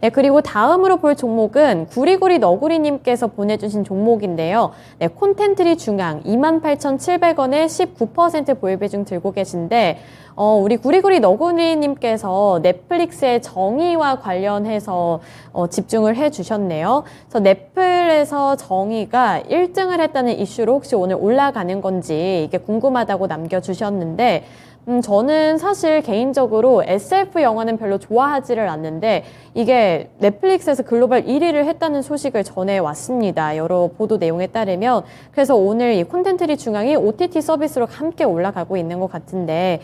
네, 그리고 다음으로 볼 종목은 구리구리 너구리님께서 보내주신 종목인데요. 네, 콘텐트리 중앙 28,700원에 19% 보유비중 들고 계신데, 우리 구리구리 너구리님께서 넷플릭스의 정의와 관련해서 집중을 해주셨네요. 그래서 넷플에서 정의가 1등을 했다는 이슈로 혹시 오늘 올라가는 건지 이게 궁금하다고 남겨주셨는데, 저는 사실 개인적으로 SF 영화는 별로 좋아하지를 않는데 이게 넷플릭스에서 글로벌 1위를 했다는 소식을 전해왔습니다. 여러 보도 내용에 따르면. 그래서 오늘 이 콘텐츠리 중앙이 OTT 서비스로 함께 올라가고 있는 것 같은데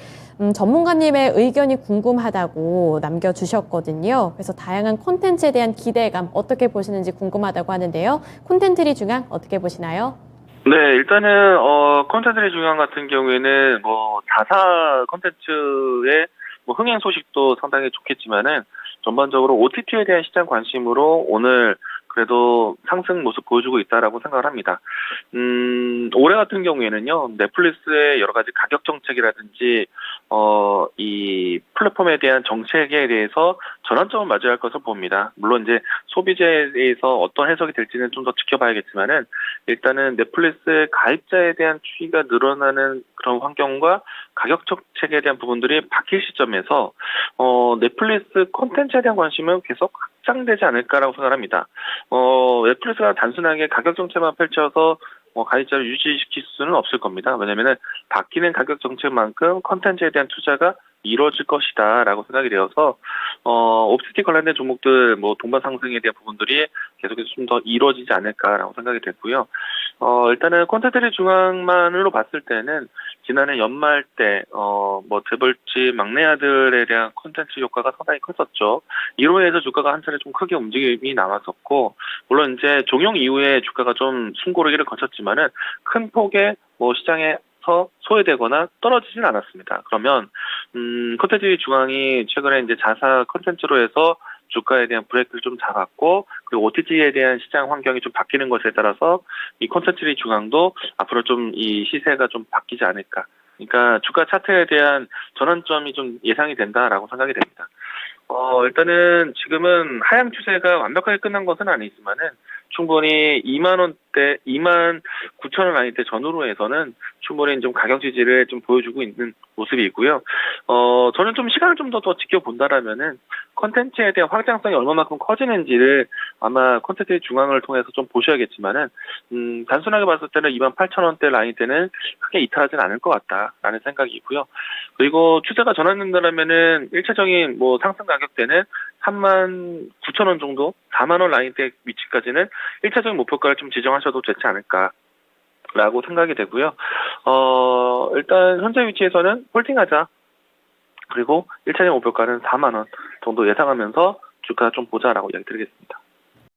전문가님의 의견이 궁금하다고 남겨주셨거든요. 그래서 다양한 콘텐츠에 대한 기대감 어떻게 보시는지 궁금하다고 하는데요. 콘텐츠리 중앙 어떻게 보시나요? 네, 일단은 콘텐츠의 중요한 같은 경우에는 뭐 자사 콘텐츠의 뭐 흥행 소식도 상당히 좋겠지만은 전반적으로 OTT에 대한 시장 관심으로 오늘 그래도 상승 모습 보여주고 있다라고 생각을 합니다. 올해 같은 경우에는요, 넷플릭스의 여러 가지 가격 정책이라든지, 이 플랫폼에 대한 정책에 대해서 전환점을 맞이할 것을 봅니다. 물론 이제 소비자에 대해서 어떤 해석이 될지는 좀 더 지켜봐야겠지만은, 일단은 넷플릭스의 가입자에 대한 추이가 늘어나는 그런 환경과 가격 정책에 대한 부분들이 바뀔 시점에서, 넷플릭스 콘텐츠에 대한 관심은 계속 확장되지 않을까라고 생각합니다. 넷플릭스가 단순하게 가격 정책만 펼쳐서 가입자를 유지시킬 수는 없을 겁니다. 왜냐면은 바뀌는 가격 정책만큼 컨텐츠에 대한 투자가 이루어질 것이다라고 생각이 되어서 OTT 관련된 종목들 뭐 동반 상승에 대한 부분들이 계속해서 좀 더 이루어지지 않을까라고 생각이 됐고요. 일단은 콘텐츠의 중앙만으로 봤을 때는 지난해 연말 때 뭐 재벌집 막내 아들에 대한 콘텐츠 효과가 상당히 컸었죠. 이로 해서 주가가 한 차례 좀 크게 움직임이 나왔었고, 물론 이제 종용 이후에 주가가 좀 숨고르기를 거쳤지만은 큰 폭의 뭐 시장에서 소외되거나 떨어지진 않았습니다. 그러면 콘텐츠 중앙이 최근에 이제 자사 콘텐츠로 해서 주가에 대한 브레이크를 좀 잡았고, 그리고 OTT에 대한 시장 환경이 좀 바뀌는 것에 따라서 이 콘텐츠 중앙도 앞으로 좀 이 시세가 좀 바뀌지 않을까. 그러니까 주가 차트에 대한 전환점이 좀 예상이 된다라고 생각이 됩니다. 일단은 지금은 하향 추세가 완벽하게 끝난 것은 아니지만은 충분히 2만 원대, 2만 9천 원 라인대 전후로 해서는 충분히 좀 가격 지지를 좀 보여주고 있는 모습이고요. 저는 좀 시간을 좀 더 지켜본다라면은 컨텐츠에 대한 확장성이 얼마만큼 커지는지를 아마 콘텐츠 중앙을 통해서 좀 보셔야겠지만은, 단순하게 봤을 때는 2만 8천 원대 라인대는 크게 이탈하지는 않을 것 같다라는 생각이고요. 그리고 추세가 전환된다라면은 1차적인 뭐 상승 가격대는 3만 9천 원 정도, 4만 원 라인대 위치까지는 1차적인 목표가를 좀 지정하셔도 되지 않을까라고 생각이 되고요. 일단 현재 위치에서는 홀딩하자. 그리고 1차적인 목표가는 4만 원 정도 예상하면서 주가 좀 보자라고 이야기 드리겠습니다.